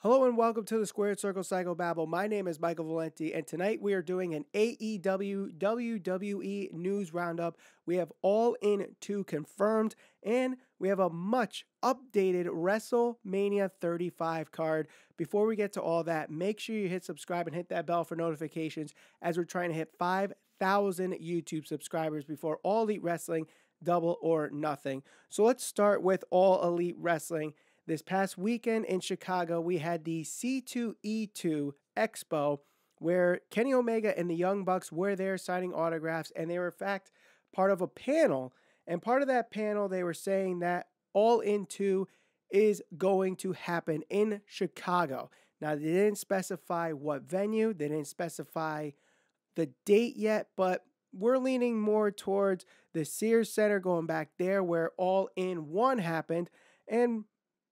Hello and welcome to the Squared Circle Psychobabble. My name is Michael Valenti, and tonight we are doing an AEW WWE news roundup. We have All In 2 confirmed, and we have a much updated WrestleMania 35 card. Before we get to all that, make sure you hit subscribe and hit that bell for notifications as we're trying to hit 5,000 YouTube subscribers before All Elite Wrestling Double or Nothing. So let's start with All Elite Wrestling. This past weekend in Chicago, we had the C2E2 Expo where Kenny Omega and the Young Bucks were there signing autographs, and they were, in fact, part of a panel. And part of that panel, they were saying that All In 2 is going to happen in Chicago. Now, they didn't specify what venue, they didn't specify the date yet, but we're leaning more towards the Sears Centre, going back there where All In 1 happened. And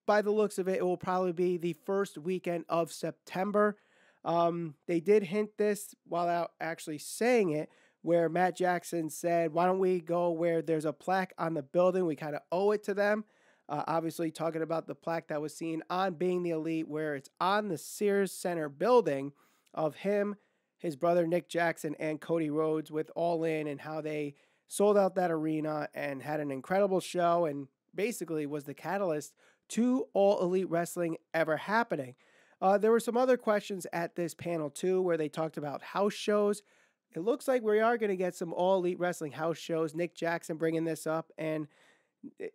by the looks of it, it will probably be the first weekend of September. They did hint this while actually saying it, where Matt Jackson said, why don't we go where there's a plaque on the building? We kind of owe it to them. Obviously, talking about the plaque that was seen on Being the Elite, where it's on the Sears Centre building of him, his brother Nick Jackson, and Cody Rhodes with All In, and how they sold out that arena and had an incredible show and basically was the catalyst to All Elite Wrestling ever happening. There were some other questions at this panel too, where they talked about house shows. It looks like we are going to get some All Elite Wrestling house shows. Nick Jackson bringing this up, and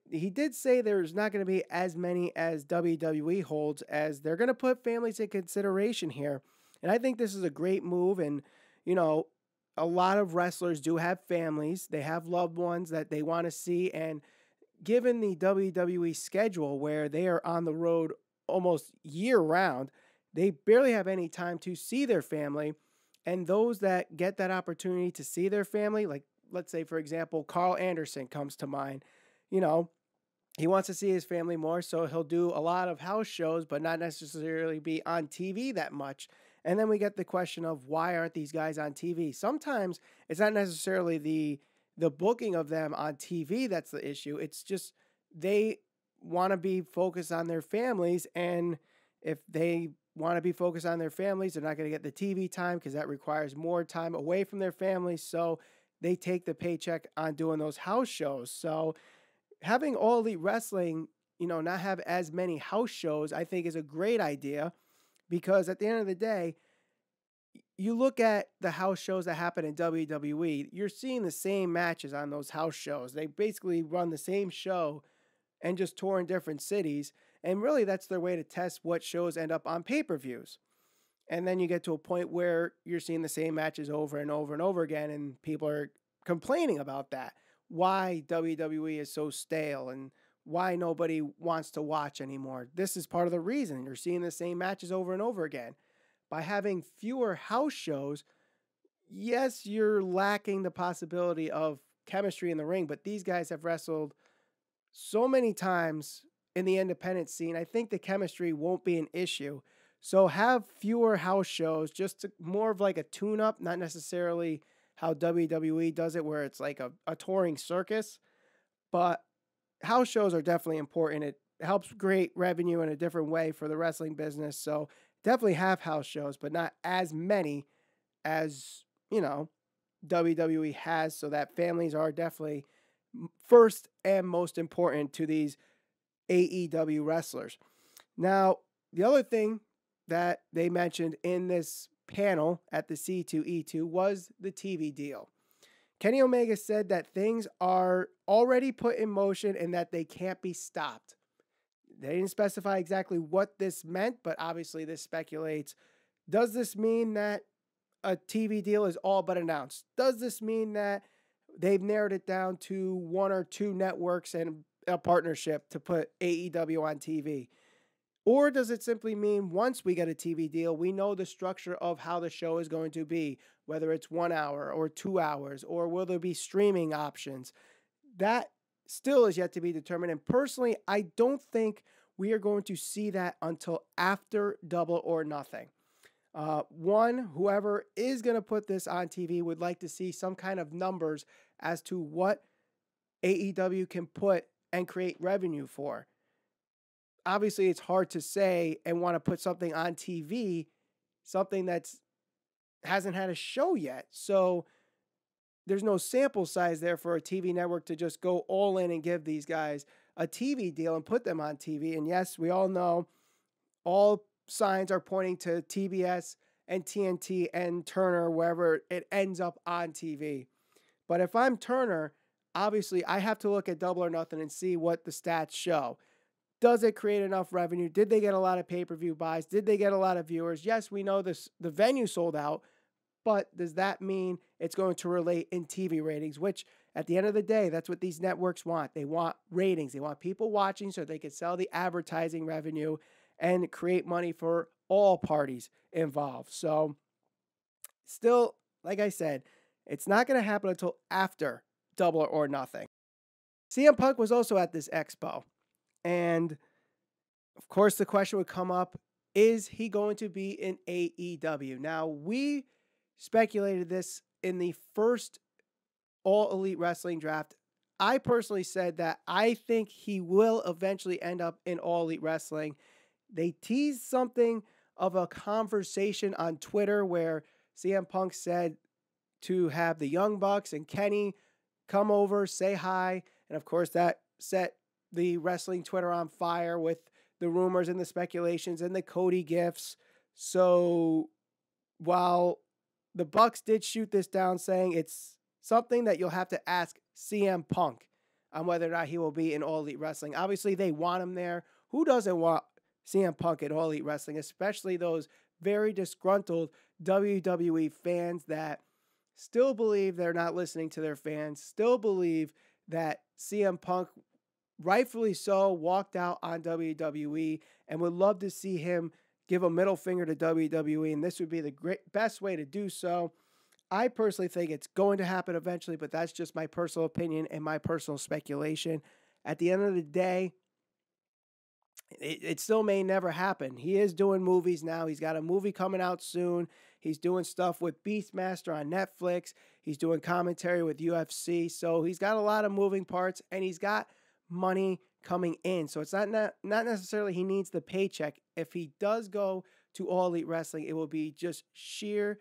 he did say there's not going to be as many as WWE holds, as they're going to put families in consideration here. And I think this is a great move. And, you know, a lot of wrestlers do have families. They have loved ones that they want to see, and given the WWE schedule where they are on the road almost year round, they barely have any time to see their family. And those that get that opportunity to see their family, like let's say, for example, Carl Anderson comes to mind. You know, he wants to see his family more, so he'll do a lot of house shows, but not necessarily be on TV that much. And then we get the question of, why aren't these guys on TV? Sometimes it's not necessarily the booking of them on TV that's the issue. It's just they want to be focused on their families, and if they want to be focused on their families, they're not going to get the TV time because that requires more time away from their families. So they take the paycheck on doing those house shows. So having All Elite Wrestling, not have as many house shows, I think is a great idea, because at the end of the day, you look at the house shows that happen in WWE, you're seeing the same matches on those house shows. They basically run the same show and just tour in different cities. And really, that's their way to test what shows end up on pay-per-views. And then you get to a point where you're seeing the same matches over and over and over again, and people are complaining about that. Why WWE is so stale and why nobody wants to watch anymore. This is part of the reason. You're seeing the same matches over and over again. By having fewer house shows, yes, you're lacking the possibility of chemistry in the ring, but these guys have wrestled so many times in the independent scene. I think the chemistry won't be an issue. So have fewer house shows, just more of like a tune-up, not necessarily how WWE does it, where it's like a touring circus. But house shows are definitely important. It helps create revenue in a different way for the wrestling business. So definitely have house shows, but not as many as, WWE has, so that families are definitely first and most important to these AEW wrestlers. Now, the other thing that they mentioned in this panel at the C2E2 was the TV deal. Kenny Omega said that things are already put in motion and that they can't be stopped. They didn't specify exactly what this meant, but obviously this speculates. Does this mean that a TV deal is all but announced? Does this mean that they've narrowed it down to one or two networks and a partnership to put AEW on TV? Or does it simply mean once we get a TV deal, we know the structure of how the show is going to be, whether it's 1 hour or 2 hours, or will there be streaming options? That still is yet to be determined. And personally, I don't think we are going to see that until after Double or Nothing. Whoever is going to put this on TV would like to see some kind of numbers as to what AEW can put and create revenue for. obviously it's hard to say and want to put something on TV, something that's hasn't had a show yet. So there's no sample size there for a TV network to just go all in and give these guys a TV deal and put them on TV. And yes, we all know all signs are pointing to TBS and TNT and Turner, wherever it ends up on TV. But if I'm Turner, obviously I have to look at Double or Nothing and see what the stats show. Does it create enough revenue? Did they get a lot of pay-per-view buys? Did they get a lot of viewers? Yes, we know this, the venue sold out, but does that mean it's going to relate in TV ratings, which at the end of the day, that's what these networks want. They want ratings. They want people watching so they can sell the advertising revenue and create money for all parties involved. So still, like I said, it's not going to happen until after Double or Nothing. CM Punk was also at this expo. And of course, the question would come up, is he going to be in AEW? Now, we speculated this in the first All Elite Wrestling draft. I personally said that I think he will eventually end up in All Elite Wrestling. They teased something of a conversation on Twitter where CM Punk said to have the Young Bucks and Kenny come over, say hi. And of course, that set the wrestling Twitter on fire with the rumors and the speculations and the Cody gifts. So while the Bucks did shoot this down, saying it's something that you'll have to ask CM Punk on whether or not he will be in All Elite Wrestling. Obviously, they want him there. Who doesn't want CM Punk at All Elite Wrestling, especially those very disgruntled WWE fans that still believe they're not listening to their fans, still believe that CM Punk, rightfully so, walked out on WWE and would love to see him give a middle finger to WWE, and this would be the best way to do so. I personally think it's going to happen eventually, but that's just my personal opinion and my personal speculation. At the end of the day, it still may never happen. He is doing movies now. He's got a movie coming out soon. He's doing stuff with Beastmaster on Netflix. He's doing commentary with UFC. So he's got a lot of moving parts, and he's got money coming in. So it's not necessarily he needs the paycheck. If he does go to All Elite Wrestling, it will be just sheer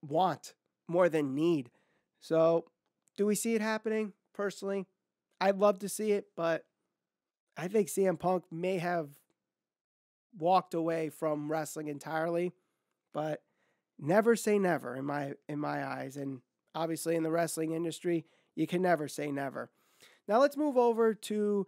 want more than need. So do we see it happening? Personally, I'd love to see it, but I think CM Punk may have walked away from wrestling entirely, but never say never in my eyes. And obviously in the wrestling industry, you can never say never. Now let's move over to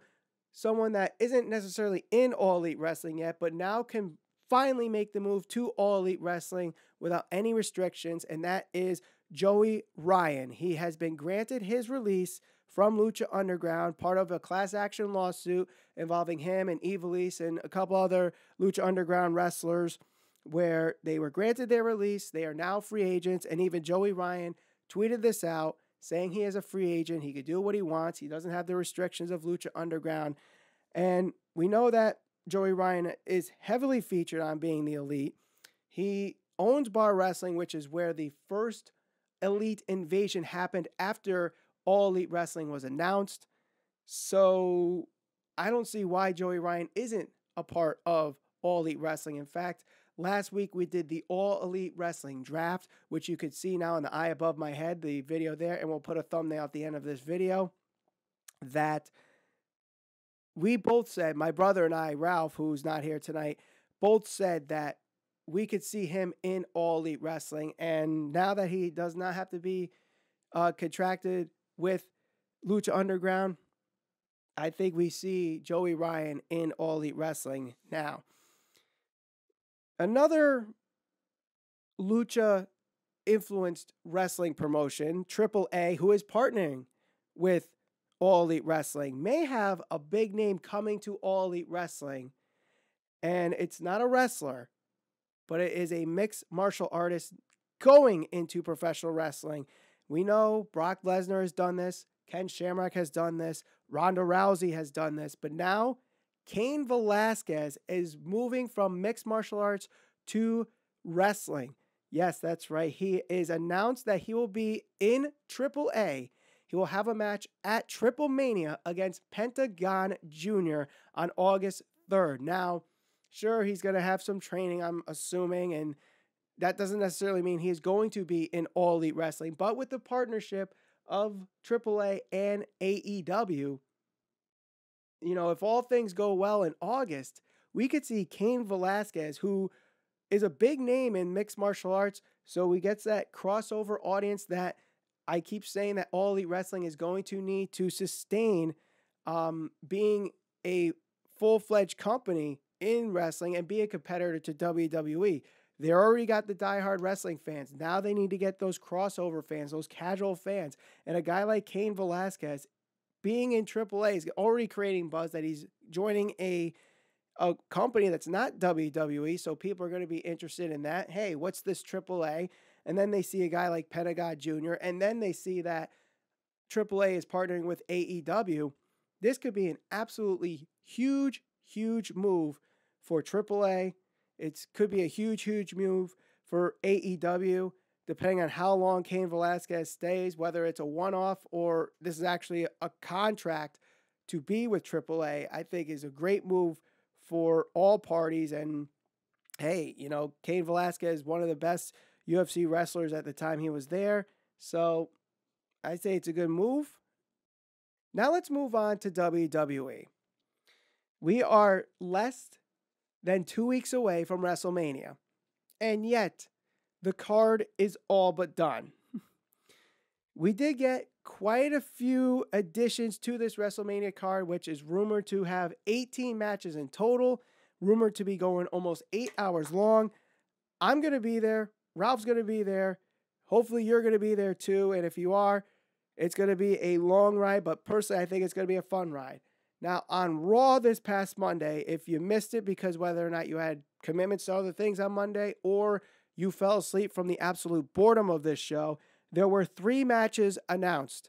someone that isn't necessarily in All Elite Wrestling yet, but now can finally make the move to All Elite Wrestling without any restrictions, and that is Joey Ryan. He has been granted his release from Lucha Underground, part of a class action lawsuit involving him and Ivelisse and a couple other Lucha Underground wrestlers, where they were granted their release. They are now free agents, and even Joey Ryan tweeted this out, saying he is a free agent. He could do what he wants. He doesn't have the restrictions of Lucha Underground. And we know that Joey Ryan is heavily featured on Being the Elite. He owns Bar Wrestling, which is where the first Elite invasion happened after All Elite Wrestling was announced. So I don't see why Joey Ryan isn't a part of All Elite Wrestling. In fact, last week we did the All Elite Wrestling draft, which you could see now in the eye above my head, the video there, and we'll put a thumbnail at the end of this video, that we both said, my brother and I, Ralph, who's not here tonight, both said that we could see him in All Elite Wrestling. And now that he does not have to be contracted with Lucha Underground, I think we see Joey Ryan in All Elite Wrestling now. Another Lucha-influenced wrestling promotion, AAA, who is partnering with All Elite Wrestling, may have a big name coming to All Elite Wrestling. And it's not a wrestler, but it is a mixed martial artist going into professional wrestling. We know Brock Lesnar has done this. Ken Shamrock has done this. Ronda Rousey has done this. But now Cain Velasquez is moving from mixed martial arts to wrestling. Yes, that's right. He is announced that he will be in AAA. he will have a match at Wrestlemania against Pentagon Jr. on August 3rd. Now, sure, he's going to have some training, I'm assuming, and that doesn't necessarily mean he is going to be in All Elite Wrestling, but with the partnership of AAA and AEW, you know, if all things go well in August, we could see Cain Velasquez, who is a big name in mixed martial arts, so we get that crossover audience that I keep saying that All Elite Wrestling is going to need to sustain being a full-fledged company in wrestling and be a competitor to WWE. They already got the diehard wrestling fans. Now they need to get those crossover fans, those casual fans. And a guy like Cain Velasquez, being in AAA, is already creating buzz that he's joining a company that's not WWE, so people are going to be interested in that. Hey, what's this AAA? And then they see a guy like Pentagon Jr., and then they see that AAA is partnering with AEW. This could be an absolutely huge, huge move for AAA. It could be a huge, huge move for AEW, depending on how long Cain Velasquez stays, whether it's a one-off or this is actually a contract to be with AAA. I think is a great move for all parties. And hey, you know, Cain Velasquez, one of the best UFC wrestlers at the time he was there. So I say it's a good move. Now let's move on to WWE. We are less than 2 weeks away from WrestleMania, and yet the card is all but done. We did get quite a few additions to this WrestleMania card, which is rumored to have 18 matches in total, rumored to be going almost 8 hours long. I'm going to be there. Ralph's going to be there. Hopefully you're going to be there too, and if you are, it's going to be a long ride, but personally I think it's going to be a fun ride. Now, on Raw this past Monday, if you missed it because whether or not you had commitments to other things on Monday or you fell asleep from the absolute boredom of this show, there were 3 matches announced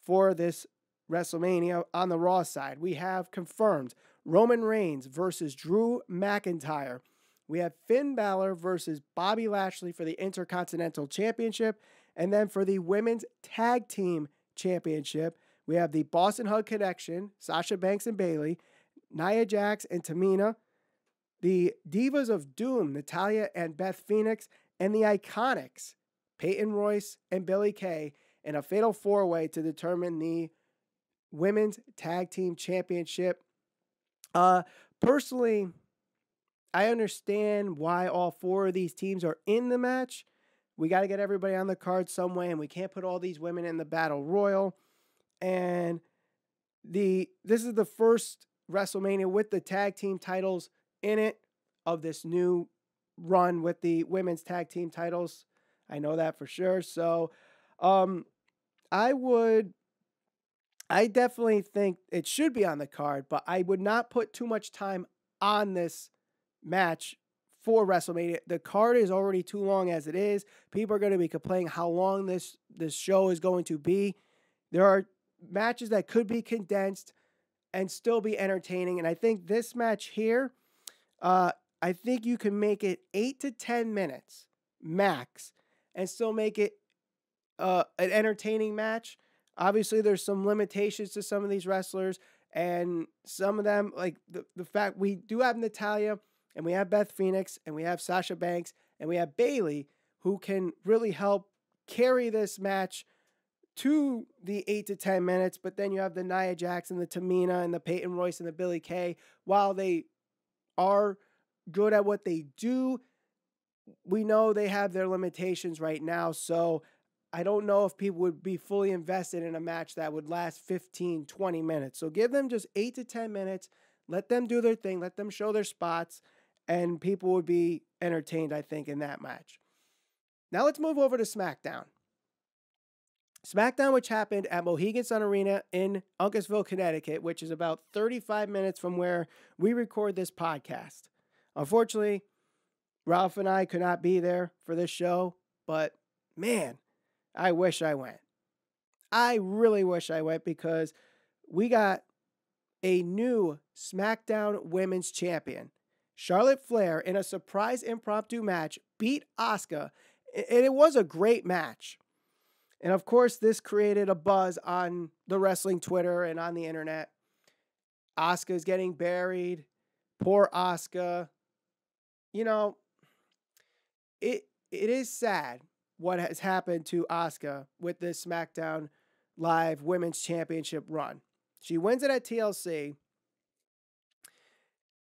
for this WrestleMania on the Raw side. We have confirmed Roman Reigns versus Drew McIntyre. We have Finn Balor versus Bobby Lashley for the Intercontinental Championship. And then for the Women's Tag Team Championship, we have the Boston Hug Connection, Sasha Banks and Bayley, Nia Jax and Tamina, the Divas of Doom, Natalya and Beth Phoenix, and the Iconics, Peyton Royce and Billie Kay, in a fatal 4-way to determine the Women's Tag Team Championship. Personally, I understand why all 4 of these teams are in the match. We got to get everybody on the card some way, and we can't put all these women in the Battle Royal. And this is the first WrestleMania with the tag team titles in it of this new run with the women's tag team titles. I know that for sure. So I definitely think it should be on the card, but I would not put too much time on this match for WrestleMania. The card is already too long as it is. People are going to be complaining how long this show is going to be. There are matches that could be condensed and still be entertaining. And I think this match here, I think you can make it 8 to 10 minutes max and still make it an entertaining match. Obviously, there's some limitations to some of these wrestlers, and some of them, like the fact we do have Natalya, and we have Beth Phoenix, and we have Sasha Banks, and we have Bayley, who can really help carry this match to the 8 to 10 minutes. But then you have the Nia Jax and the Tamina and the Peyton Royce and the Billie Kay. While they are good at what they do, we know they have their limitations right now. So I don't know if people would be fully invested in a match that would last 15, 20 minutes. So give them just 8 to 10 minutes. Let them do their thing. Let them show their spots. And people would be entertained, I think, in that match. Now let's move over to SmackDown. SmackDown, which happened at Mohegan Sun Arena in Uncasville, Connecticut, which is about 35 minutes from where we record this podcast. Unfortunately, Ralph and I could not be there for this show, but man, I wish I went. I really wish I went because we got a new SmackDown Women's Champion. Charlotte Flair, in a surprise impromptu match, beat Asuka, and it was a great match. And of course, this created a buzz on the wrestling Twitter and on the internet. Asuka's getting buried. Poor Asuka. You know, it is sad what has happened to Asuka with this SmackDown Live Women's Championship run. She wins it at TLC.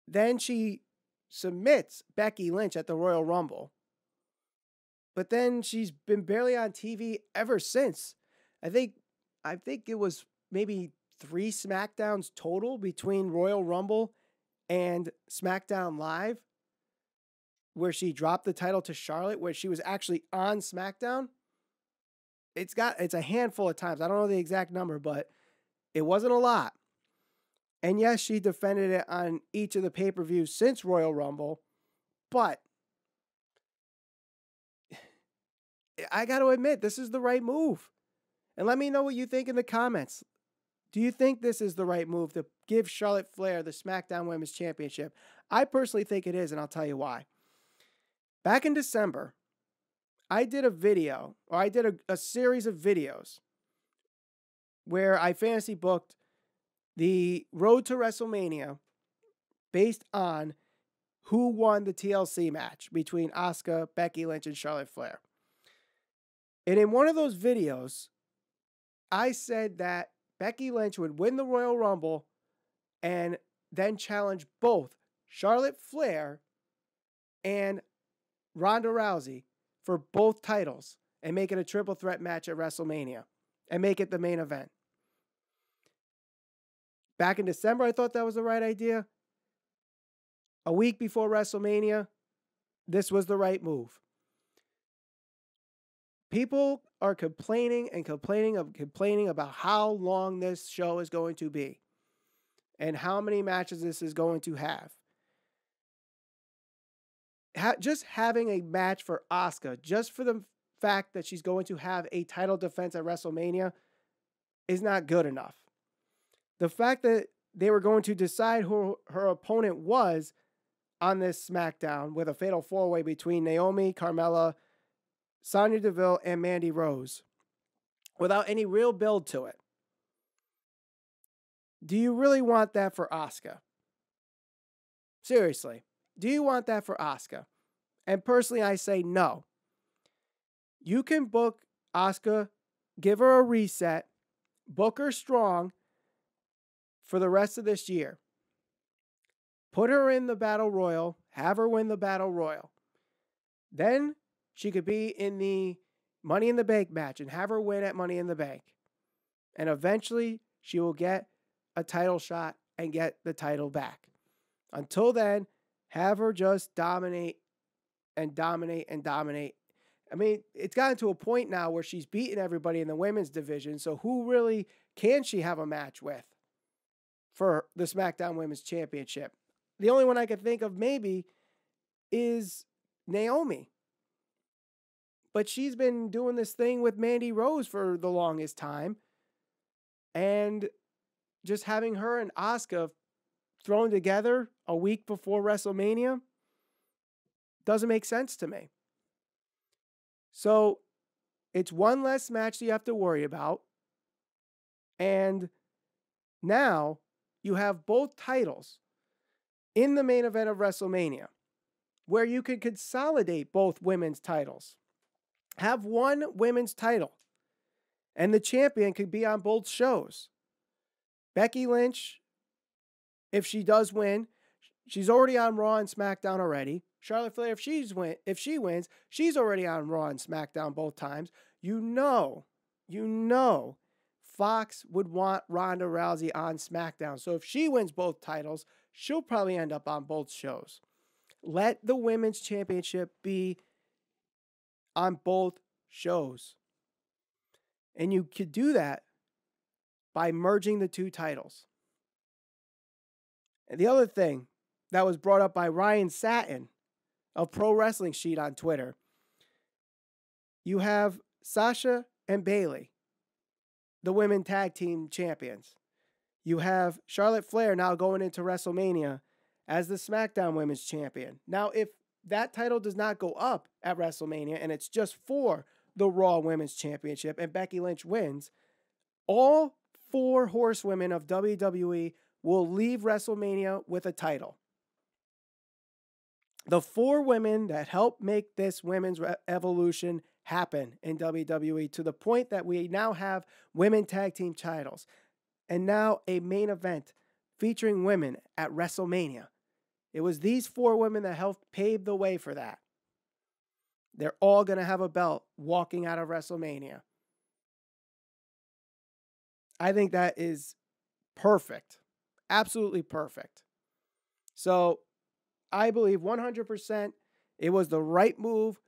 Then she submits Becky Lynch at the Royal Rumble. But then she's been barely on TV ever since. I think it was maybe 3 SmackDowns total between Royal Rumble and SmackDown Live, where she dropped the title to Charlotte, where she was actually on SmackDown. It's a handful of times. I don't know the exact number, but it wasn't a lot. And yes, she defended it on each of the pay-per-views since Royal Rumble, but I got to admit, this is the right move. And let me know what you think in the comments. Do you think this is the right move to give Charlotte Flair the SmackDown Women's Championship? I personally think it is, and I'll tell you why. Back in December, I did a series of videos where I fantasy booked the road to WrestleMania based on who won the TLC match between Asuka, Becky Lynch, and Charlotte Flair. And in one of those videos, I said that Becky Lynch would win the Royal Rumble and then challenge both Charlotte Flair and Ronda Rousey for both titles and make it a triple threat match at WrestleMania and make it the main event. Back in December, I thought that was the right idea. A week before WrestleMania, this was the right move. People are complaining about how long this show is going to be and how many matches this is going to have. Just having a match for Asuka, just for the fact that she's going to have a title defense at WrestleMania, is not good enough. The fact that they were going to decide who her opponent was on this SmackDown with a fatal 4-way between Naomi, Carmella, Sonya Deville, and Mandy Rose without any real build to it. Do you really want that for Asuka? Seriously, do you want that for Asuka? And personally, I say no. You can book Asuka, give her a reset, book her strong for the rest of this year. Put her in the Battle Royal, have her win the Battle Royal. Then she could be in the Money in the Bank match and have her win at Money in the Bank. And eventually, she will get a title shot and get the title back. Until then, have her just dominate and dominate and dominate. I mean, it's gotten to a point now where she's beaten everybody in the women's division, so who really can she have a match with for the SmackDown Women's Championship? The only one I can think of maybe is Naomi. But she's been doing this thing with Mandy Rose for the longest time. And just having her and Asuka thrown together a week before WrestleMania doesn't make sense to me. So it's one less match that you have to worry about. And now you have both titles in the main event of WrestleMania, where you could consolidate both women's titles. Have one women's title, and the champion could be on both shows. Becky Lynch, if she does win, she's already on Raw and SmackDown already. Charlotte Flair, if she wins, she's already on Raw and SmackDown both times. You know, Fox would want Ronda Rousey on SmackDown. So if she wins both titles, she'll probably end up on both shows. Let the Women's Championship be on both shows. And you could do that by merging the two titles. And the other thing that was brought up by Ryan Satin of Pro Wrestling Sheet on Twitter, you have Sasha and Bayley, the women tag team champions. You have Charlotte Flair now going into WrestleMania as the SmackDown Women's Champion. Now, if that title does not go up at WrestleMania and it's just for the Raw Women's Championship and Becky Lynch wins, all 4 horsewomen of WWE will leave WrestleMania with a title. The 4 women that helped make this women's evolution happen in WWE to the point that we now have women tag team titles and now a main event featuring women at WrestleMania. It was these 4 women that helped pave the way for that. They're all going to have a belt walking out of WrestleMania. I think that is perfect. Absolutely perfect. So I believe 100% it was the right move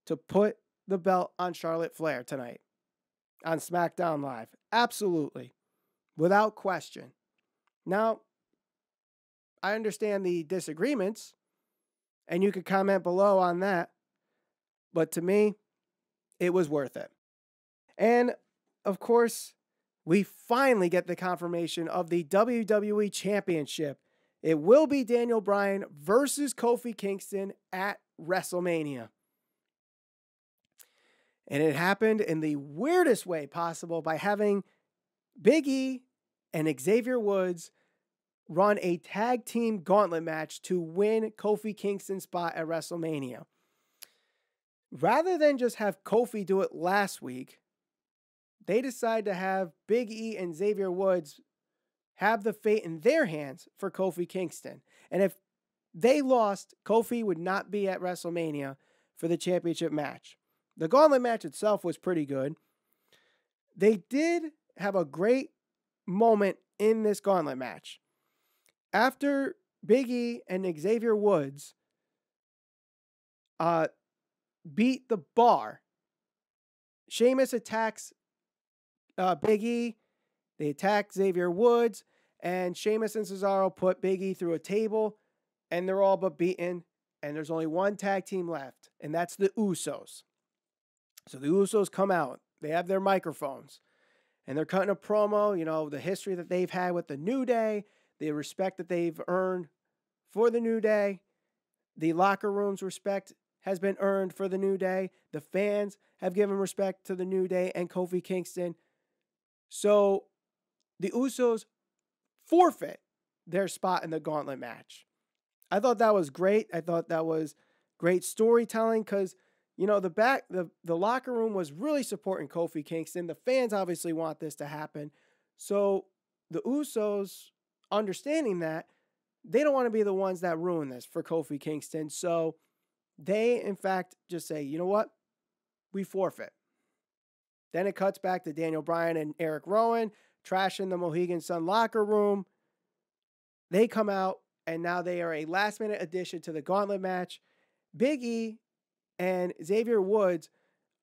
to put the belt on Charlotte Flair tonight on SmackDown Live. Absolutely. Without question. Now, I understand the disagreements, and you could comment below on that, but to me, it was worth it. And, of course, we finally get the confirmation of the WWE Championship. It will be Daniel Bryan versus Kofi Kingston at WrestleMania. And it happened in the weirdest way possible by having Big E and Xavier Woods run a tag team gauntlet match to win Kofi Kingston's spot at WrestleMania. Rather than just have Kofi do it last week, they decided to have Big E and Xavier Woods have the fate in their hands for Kofi Kingston. And if they lost, Kofi would not be at WrestleMania for the championship match. The gauntlet match itself was pretty good. They did have a great moment in this gauntlet match. After Big E and Xavier Woods beat the Bar, Sheamus attacks Big E. They attack Xavier Woods, and Sheamus and Cesaro put Big E through a table, and they're all but beaten, and there's only one tag team left, and that's the Usos. So the Usos come out. They have their microphones, and they're cutting a promo, you know, the history that they've had with the New Day, the respect that they've earned for the New Day, the locker room's respect has been earned for the New Day, the fans have given respect to the New Day and Kofi Kingston. So the Usos forfeit their spot in the gauntlet match. I thought that was great. I thought that was great storytelling because, you know, the locker room was really supporting Kofi Kingston. The fans obviously want this to happen. So the Usos, understanding that, they don't want to be the ones that ruin this for Kofi Kingston. So they, in fact, just say, you know what? We forfeit. Then it cuts back to Daniel Bryan and Eric Rowan trashing the Mohegan Sun locker room. They come out, and now they are a last-minute addition to the gauntlet match. Big E and Xavier Woods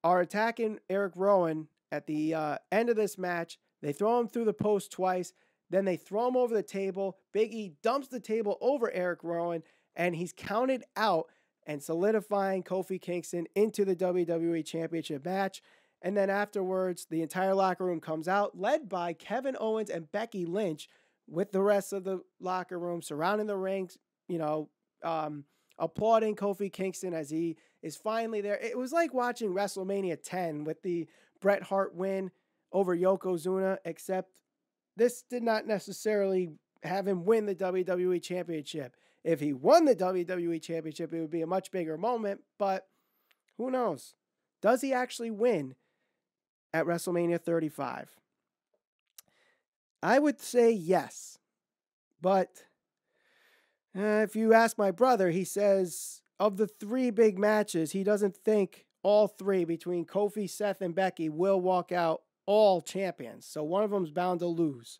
are attacking Eric Rowan at the end of this match. They throw him through the post twice. Then they throw him over the table. Big E dumps the table over Eric Rowan, and he's counted out and solidifying Kofi Kingston into the WWE Championship match. And then afterwards, the entire locker room comes out, led by Kevin Owens and Becky Lynch, with the rest of the locker room surrounding the rings, you know, applauding Kofi Kingston as he is finally there. It was like watching WrestleMania 10 with the Bret Hart win over Yokozuna, except this did not necessarily have him win the WWE Championship. If he won the WWE Championship, it would be a much bigger moment, but who knows? Does he actually win at WrestleMania 35? I would say yes, but if you ask my brother, he says of the 3 big matches, he doesn't think all 3 between Kofi, Seth, and Becky will walk out all champions. So one of them's bound to lose.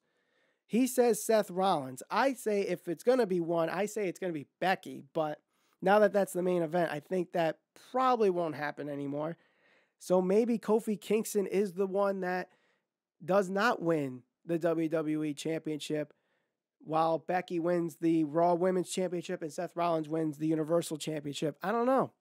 He says Seth Rollins. I say if it's going to be one, I say it's going to be Becky. But now that that's the main event, I think that probably won't happen anymore. So maybe Kofi Kingston is the one that does not win the WWE Championship, while Becky wins the Raw Women's Championship and Seth Rollins wins the Universal Championship. I don't know.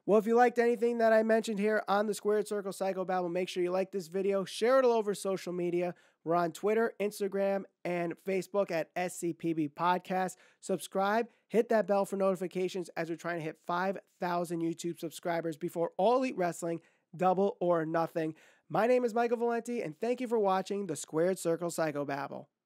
Well, if you liked anything that I mentioned here on the Squared Circle Psychobabble, make sure you like this video, share it all over social media. We're on Twitter, Instagram, and Facebook at SCPB Podcast. Subscribe, hit that bell for notifications as we're trying to hit 5,000 YouTube subscribers before All Elite Wrestling, Double or Nothing. My name is Michael Valenti, and thank you for watching the Squared Circle Psychobabble.